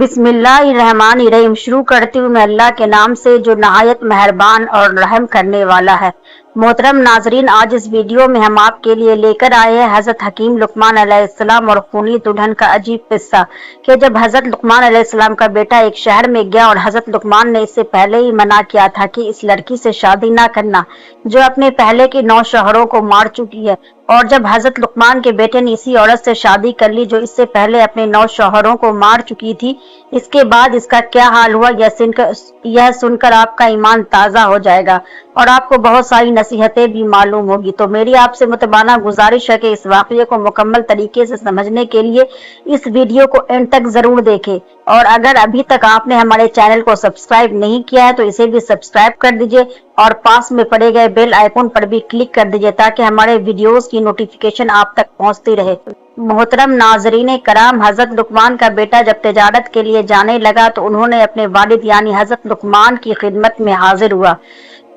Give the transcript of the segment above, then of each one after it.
بسم اللہ الرحمن الرحیم۔ شروع کرتی ہوں میں اللہ کے نام سے جو نہایت مہربان اور رحم کرنے والا ہے۔ محترم ناظرین، آج اس ویڈیو میں ہم آپ کے لیے لے کر آئے ہیں حضرت حکیم لقمان علیہ السلام اور خونی دلہن کا عجیب قصہ کہ جب حضرت لقمان علیہ السلام کا بیٹا ایک شہر میں گیا اور حضرت لقمان نے اس سے پہلے ہی منع کیا تھا کہ اس لڑکی سے شادی نہ کرنا جو اپنے پہلے کے 9 شوہروں کو مار چکی ہے، اور جب حضرت لقمان کے بیٹے نے اسی عورت سے شادی کر لی جو اس سے پہلے اپنے 9 شوہروں کو مار چکی تھی، اس کے بعد اس کا کیا حال ہوا یہ سن کر آپ کا ایمان تازہ ہو جائے گا اور آپ کو بہت ساری نصیحتیں بھی معلوم ہوگی۔ تو میری آپ سے متبانہ گزارش ہے کہ اس واقعے کو مکمل طریقے سے سمجھنے کے لیے اس ویڈیو کو اینڈ تک ضرور دیکھیں، اور اگر ابھی تک آپ نے ہمارے چینل کو سبسکرائب نہیں کیا ہے تو اسے بھی سبسکرائب کر دیجئے اور پاس میں پڑے گئے بیل آئیکن پر بھی کلک کر دیجئے تاکہ ہمارے ویڈیوز کی نوٹیفیکیشن آپ تک پہنچتی رہے۔ محترم ناظرین کرام، حضرت لقمان کا بیٹا جب تجارت کے لیے جانے لگا تو انہوں نے اپنے والد یعنی حضرت لقمان کی خدمت میں حاضر ہوا۔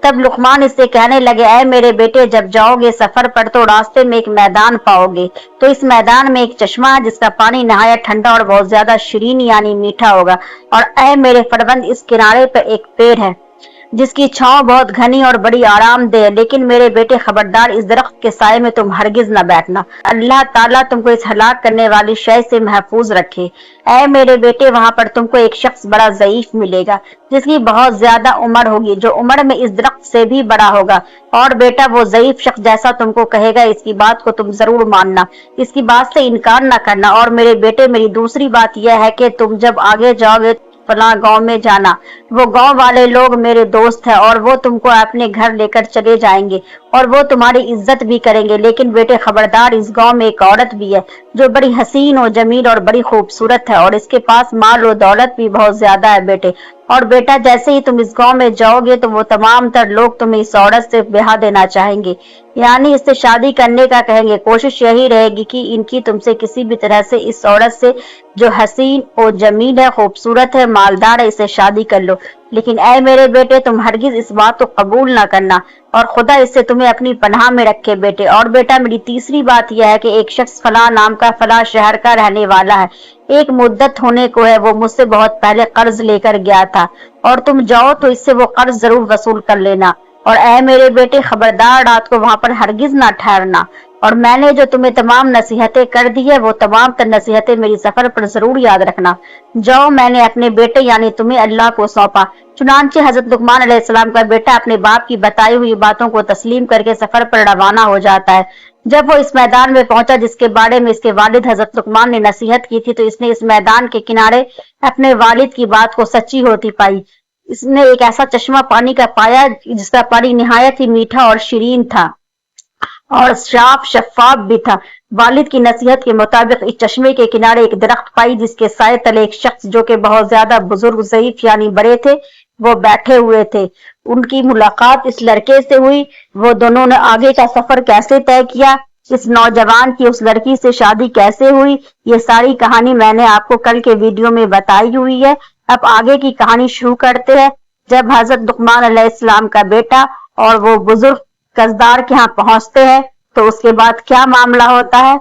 تب لقمان اس سے کہنے لگے، اے میرے بیٹے، جب جاؤ گے سفر پر تو راستے میں ایک میدان پاؤ گے، تو اس میدان میں ایک چشمہ ہے جس کا پانی نہایت ٹھنڈا اور بہت زیادہ شیرین یعنی میٹھا ہوگا، اور اے میرے فرزند، اس کنارے پر ایک پیڑ ہے جس کی چھاؤں بہت گھنی اور بڑی آرام دہ ہے، لیکن میرے بیٹے خبردار، اس درخت کے سائے میں تم ہرگز نہ بیٹھنا، اللہ تعالیٰ تم کو اس ہلاک کرنے والی شے سے محفوظ رکھے۔ اے میرے بیٹے، وہاں پر تم کو ایک شخص بڑا ضعیف ملے گا جس کی بہت زیادہ عمر ہوگی، جو عمر میں اس درخت سے بھی بڑا ہوگا، اور بیٹا وہ ضعیف شخص جیسا تم کو کہے گا اس کی بات کو تم ضرور ماننا، اس کی بات سے انکار نہ کرنا، اور میرے بیٹے میری دوسری بات یہ ہے کہ تم جب آگے جاؤ گے فلاں گاؤں میں جانا، وہ گاؤں والے لوگ میرے دوست ہیں اور وہ تم کو اپنے گھر لے کر چلے جائیں گے اور وہ تمہاری عزت بھی کریں گے، لیکن بیٹے خبردار، اس گاؤں میں ایک عورت بھی ہے جو بڑی حسین و جمیل اور بڑی خوبصورت ہے، اور اس کے پاس مال و دولت بھی بہت زیادہ ہے بیٹے، اور بیٹا جیسے ہی تم اس گاؤں میں جاؤ گے تو وہ تمام تر لوگ تمہیں اس عورت سے بیاہ دینا چاہیں گے، یعنی اس سے شادی کرنے کا کہیں گے۔ کوشش یہی رہے گی کہ ان کی تم سے کسی بھی طرح سے اس عورت سے جو حسین و جمیل ہے، خوبصورت ہے، مالدار ہے، اسے شادی کر لو، لیکن اے میرے بیٹے تم ہرگز اس بات کو قبول نہ کرنا، اور خدا اس سے تمہیں اپنی پناہ میں رکھے بیٹے۔ اور بیٹا میری تیسری بات یہ ہے کہ ایک شخص فلاں نام کا فلاں شہر کا رہنے والا ہے، ایک مدت ہونے کو ہے وہ مجھ سے بہت پہلے قرض لے کر گیا تھا، اور تم جاؤ تو اس سے وہ قرض ضرور وصول کر لینا، اور اے میرے بیٹے خبردار، رات کو وہاں پر ہرگز نہ ٹھہرنا، اور میں نے جو تمہیں تمام نصیحتیں کر دی ہے وہ تمام تر نصیحتیں میری سفر پر ضرور یاد رکھنا۔ جاؤ، میں نے اپنے بیٹے یعنی تمہیں اللہ کو سونپا۔ چنانچہ حضرت لقمان علیہ السلام کا بیٹا اپنے باپ کی بتائی ہوئی باتوں کو تسلیم کر کے سفر پر روانہ ہو جاتا ہے۔ جب وہ اس میدان میں پہنچا جس کے بارے میں اس کے والد حضرت لقمان نے نصیحت کی تھی، تو اس نے اس میدان کے کنارے اپنے والد کی بات کو سچی ہوتی پائی۔ اس نے ایک ایسا چشمہ پانی کا پایا جس کا پانی نہایت ہی میٹھا اور شیرین تھا اور صاف شفاف بھی تھا۔ والد کی نصیحت کے مطابق اس چشمے کے کنارے ایک درخت پائی جس کے سائے تلے ایک شخص جو کہ بہت زیادہ بزرگ، ضعیف یعنی بڑے تھے، وہ بیٹھے ہوئے تھے۔ ان کی ملاقات اس لڑکے سے ہوئی، وہ دونوں نے آگے کا سفر کیسے طے کیا، اس نوجوان کی اس لڑکی سے شادی کیسے ہوئی، یہ ساری کہانی میں نے آپ کو کل کے ویڈیو میں بتائی ہوئی ہے۔ اب آگے کی کہانی شروع کرتے ہیں۔ جب حضرت لقمان علیہ السلام کا بیٹا اور وہ بزرگ قرضدار کے ہاں پہنچتے ہیں تو اس کے بعد کیا معاملہ ہوتا ہے،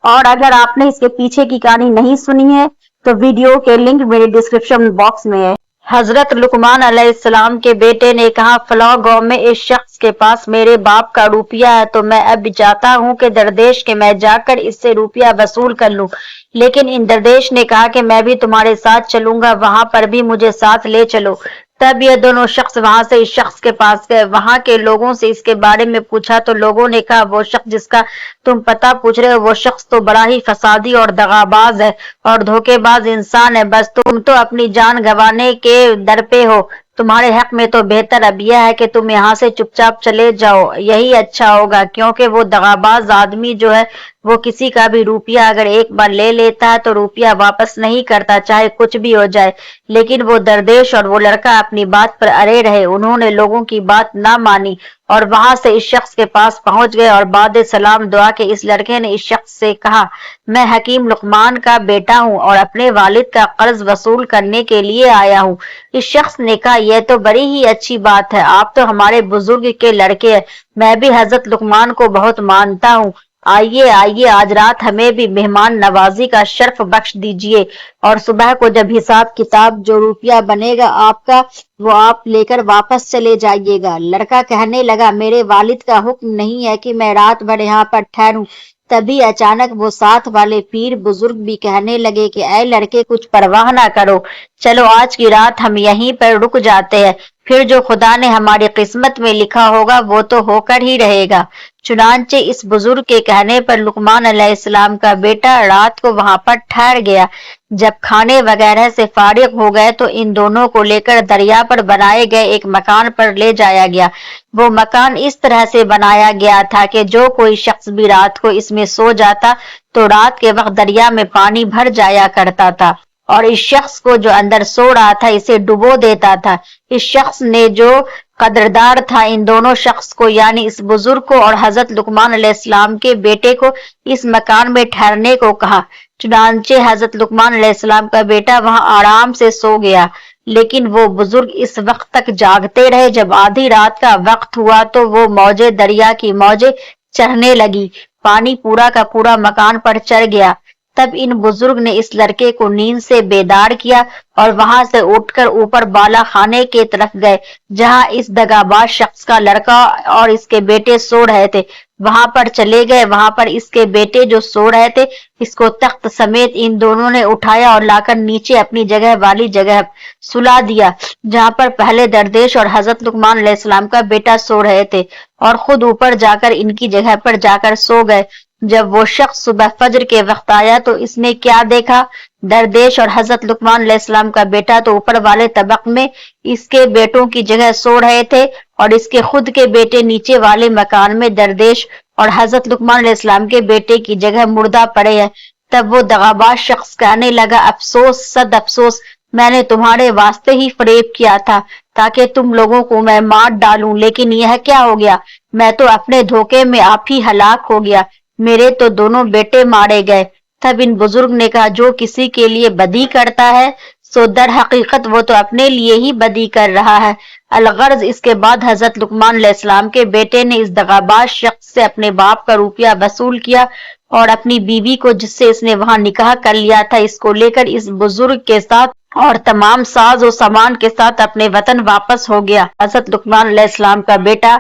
اور اگر آپ نے اس کے پیچھے کی کہانی نہیں سنی ہے تو ویڈیو کے لنک میرے ڈسکرپشن باکس میں ہے۔ حضرت لقمان علیہ السلام کے بیٹے نے کہا، فلاں گاؤں میں اس شخص کے پاس میرے باپ کا روپیہ ہے، تو میں اب چاہتا ہوں کہ دردیش کے میں جا کر اس سے روپیہ وصول کر لوں، لیکن ان دردیش نے کہا کہ میں بھی تمہارے ساتھ چلوں گا، وہاں پر بھی مجھے ساتھ لے چلو۔ تب یہ دونوں شخص وہاں سے اس شخص کے پاس گئے، وہاں کے لوگوں سے اس کے بارے میں پوچھا تو لوگوں نے کہا، وہ شخص جس کا تم پتہ پوچھ رہے ہو وہ شخص تو بڑا ہی فسادی اور دغاباز ہے اور دھوکے باز انسان ہے، بس تم تو اپنی جان گنوانے کے در پہ ہو، تمہارے حق میں تو بہتر اب یہ ہے کہ تم یہاں سے چپ چاپ چلے جاؤ، یہی اچھا ہوگا، کیونکہ وہ دغاباز آدمی جو ہے وہ کسی کا بھی روپیہ اگر ایک بار لے لیتا ہے تو روپیہ واپس نہیں کرتا، چاہے کچھ بھی ہو جائے۔ لیکن وہ دردیش اور وہ لڑکا اپنی بات پر اڑے رہے، انہوں نے لوگوں کی بات نہ مانی اور وہاں سے اس شخص کے پاس پہنچ گئے، اور بعد سلام دعا کے اس لڑکے نے اس شخص سے کہا، میں حکیم لقمان کا بیٹا ہوں اور اپنے والد کا قرض وصول کرنے کے لیے آیا ہوں۔ اس شخص نے کہا، یہ تو بڑی ہی اچھی بات ہے، آپ تو ہمارے بزرگ کے لڑکے ہیں، میں بھی حضرت لقمان کو بہت مانتا ہوں، آئیے آئیے آج رات ہمیں بھی مہمان نوازی کا شرف بخش دیجیے، اور صبح کو جب حساب کتاب جو روپیہ بنے گا آپ کا وہ آپ لے کر واپس چلے جائیے گا۔ لڑکا کہنے لگا میرے والد کا حکم نہیں ہے کہ میں رات بھر یہاں پر ٹھہروں۔ تبھی اچانک وہ ساتھ والے پیر بزرگ بھی کہنے لگے کہ اے لڑکے کچھ پرواہ نہ کرو، چلو آج کی رات ہم یہیں پر رک جاتے ہیں، پھر جو خدا نے ہماری قسمت میں لکھا ہوگا وہ تو ہو کر ہی رہے گا۔ چنانچہ اس بزرگ کے کہنے پر لقمان علیہ السلام کا بیٹا رات کو وہاں پر ٹھہر گیا۔ جب کھانے وغیرہ سے فارغ ہو گئے تو ان دونوں کو لے کر دریا پر بنائے گئے ایک مکان پر لے جایا گیا۔ وہ مکان اس طرح سے بنایا گیا تھا کہ جو کوئی شخص بھی رات کو اس میں سو جاتا تو رات کے وقت دریا میں پانی بھر جایا کرتا تھا، اور اس شخص کو جو اندر سو رہا تھا اسے ڈبو دیتا تھا۔ اس شخص نے جو قدردار تھا ان دونوں شخص کو یعنی اس بزرگ کو اور حضرت لقمان علیہ السلام کے بیٹے کو اس مکان میں ٹھہرنے کو کہا۔ چنانچہ حضرت لقمان علیہ السلام کا بیٹا وہاں آرام سے سو گیا، لیکن وہ بزرگ اس وقت تک جاگتے رہے۔ جب آدھی رات کا وقت ہوا تو وہ موجیں دریا کی موجیں چڑھنے لگی، پانی پورا کا پورا مکان پر چڑھ گیا۔ تب ان بزرگ نے اس لڑکے کو نیند سے بیدار کیا اور وہاں سے اٹھ کر اوپر بالا خانے کے طرف گئے جہاں اس دغاباز شخص کا لڑکا اور اس کے بیٹے سو رہے تھے۔ وہاں پر چلے گئے، وہاں پر اس کے بیٹے جو سو رہے تھے اس کو تخت سمیت ان دونوں نے اٹھایا اور لا کر نیچے اپنی جگہ والی جگہ سلا دیا جہاں پر پہلے دردیش اور حضرت لقمان علیہ السلام کا بیٹا سو رہے تھے، اور خود اوپر جا کر ان کی جگہ پر جا کر سو گئے۔ جب وہ شخص صبح فجر کے وقت آیا تو اس نے کیا دیکھا؟ دردیش اور حضرت لقمان علیہ السلام کا بیٹا تو اوپر والے طبق میں اس کے بیٹوں کی جگہ سو رہے تھے، اور اس کے خود کے بیٹے نیچے والے مکان میں دردیش اور حضرت لقمان علیہ السلام کے بیٹے کی جگہ مردہ پڑے ہیں۔ تب وہ دغاباز شخص کہنے لگا افسوس صد افسوس، میں نے تمہارے واسطے ہی فریب کیا تھا تاکہ تم لوگوں کو میں مار ڈالوں، لیکن یہ کیا ہو گیا، میں تو اپنے دھوکے میں آپ ہی ہلاک ہو گیا، میرے تو دونوں بیٹے مارے گئے۔ تب ان بزرگ نے کہا جو کسی کے لیے بدی کرتا ہے سو در حقیقت وہ تو اپنے لیے ہی بدی کر رہا ہے۔ الغرض اس کے بعد حضرت لقمان علیہ السلام کے بیٹے نے اس دغاباز شخص سے اپنے باپ کا روپیہ وصول کیا اور اپنی بیوی کو جس سے اس نے وہاں نکاح کر لیا تھا اس کو لے کر اس بزرگ کے ساتھ اور تمام ساز و سامان کے ساتھ اپنے وطن واپس ہو گیا۔ حضرت لقمان علیہ السلام کا بیٹا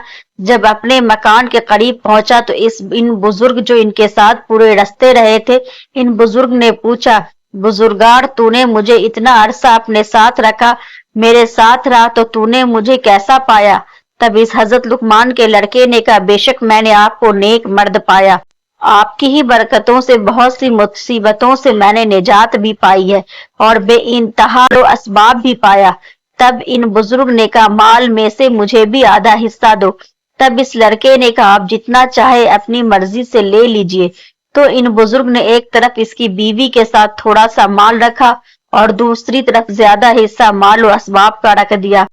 جب اپنے مکان کے قریب پہنچا تو ان بزرگ جو ان کے ساتھ پورے رستے رہے تھے ان بزرگ نے پوچھا بزرگار تو نے مجھے اتنا عرصہ اپنے ساتھ رکھا، میرے ساتھ رہا تو تو نے مجھے کیسا پایا؟ تب اس حضرت لقمان کے لڑکے نے کہا بے شک میں نے آپ کو نیک مرد پایا، آپ کی ہی برکتوں سے بہت سی مصیبتوں سے میں نے نجات بھی پائی ہے اور بے انتہا اسباب بھی پایا۔ تب ان بزرگ نے کہا مال میں سے مجھے بھی آدھا حصہ دو۔ تب اس لڑکے نے کہا آپ جتنا چاہے اپنی مرضی سے لے لیجئے۔ تو ان بزرگ نے ایک طرف اس کی بیوی کے ساتھ تھوڑا سا مال رکھا اور دوسری طرف زیادہ حصہ مال و اسباب کا رکھ دیا،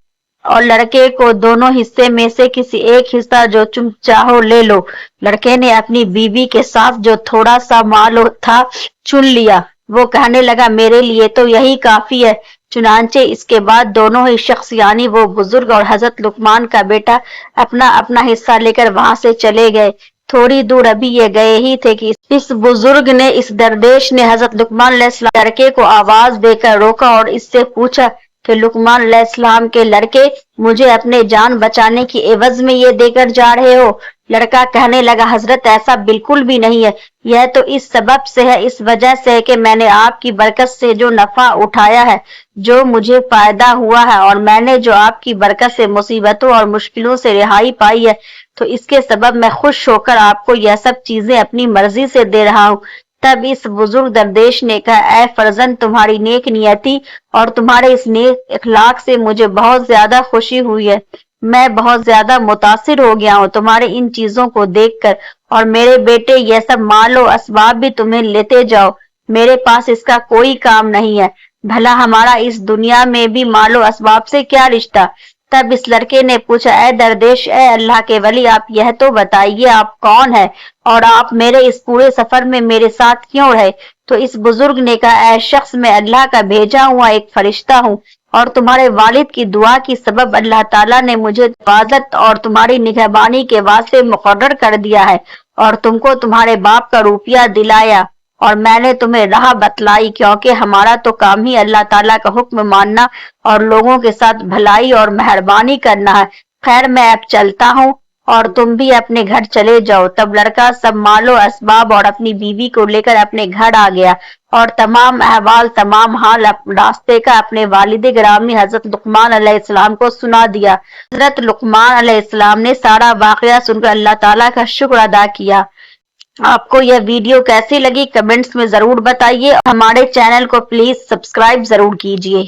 اور لڑکے کو دونوں حصے میں سے کسی ایک حصہ جو تم چاہو لے لو۔ لڑکے نے اپنی بیوی کے ساتھ جو تھوڑا سا مال تھا چن لیا، وہ کہنے لگا میرے لیے تو یہی کافی ہے۔ چنانچہ اس کے بعد دونوں ہی شخص یعنی وہ بزرگ اور حضرت لقمان کا بیٹا اپنا اپنا حصہ لے کر وہاں سے چلے گئے۔ تھوڑی دور ابھی یہ گئے ہی تھے کہ اس بزرگ نے اس دردیش نے حضرت لقمان علیہ السلام لڑکے کو آواز دے کر روکا اور اس سے پوچھا کہ لقمان علیہ السلام کے لڑکے مجھے اپنے جان بچانے کی عوض میں یہ دے کر جا رہے ہو؟ لڑکا کہنے لگا حضرت ایسا بالکل بھی نہیں ہے، یہ تو اس سبب سے ہے، اس وجہ سے ہے کہ میں نے آپ کی برکت سے جو نفع اٹھایا ہے، جو مجھے فائدہ ہوا ہے، اور میں نے جو آپ کی برکت سے مصیبتوں اور مشکلوں سے رہائی پائی ہے تو اس کے سبب میں خوش ہو کر آپ کو یہ سب چیزیں اپنی مرضی سے دے رہا ہوں۔ تب اس بزرگ دردیش نے کہا اے فرزند تمہاری نیک نیتی اور تمہارے اس نیک اخلاق سے مجھے بہت زیادہ خوشی ہوئی ہے، میں بہت زیادہ متاثر ہو گیا ہوں تمہارے ان چیزوں کو دیکھ کر، اور میرے بیٹے یہ سب مال و اسباب بھی تمہیں لیتے جاؤ، میرے پاس اس کا کوئی کام نہیں ہے، بھلا ہمارا اس دنیا میں بھی مال و اسباب سے کیا رشتہ؟ تب اس لڑکے نے پوچھا اے دردیش اے اللہ کے ولی آپ یہ تو بتائیے آپ کون ہے اور آپ میرے اس پورے سفر میں میرے ساتھ کیوں رہے؟ تو اس بزرگ نے کہا اے شخص میں اللہ کا بھیجا ہوا ایک فرشتہ ہوں اور تمہارے والد کی دعا کی سبب اللہ تعالیٰ نے مجھے حفاظت اور تمہاری نگہبانی کے واسطے مقرر کر دیا ہے، اور تم کو تمہارے باپ کا روپیہ دلایا اور میں نے تمہیں راہ بتلائی، کیونکہ ہمارا تو کام ہی اللہ تعالیٰ کا حکم ماننا اور لوگوں کے ساتھ بھلائی اور مہربانی کرنا ہے۔ خیر میں اب چلتا ہوں اور تم بھی اپنے گھر چلے جاؤ۔ تب لڑکا سب مال و اسباب اور اپنی بیوی کو لے کر اپنے گھر آ گیا اور تمام احوال تمام حال راستے کا اپنے والد گرامی حضرت لقمان علیہ السلام کو سنا دیا۔ حضرت لقمان علیہ السلام نے سارا واقعہ سن کر اللہ تعالیٰ کا شکر ادا کیا۔ آپ کو یہ ویڈیو کیسی لگی کمنٹس میں ضرور بتائیے، ہمارے چینل کو پلیز سبسکرائب ضرور کیجیے۔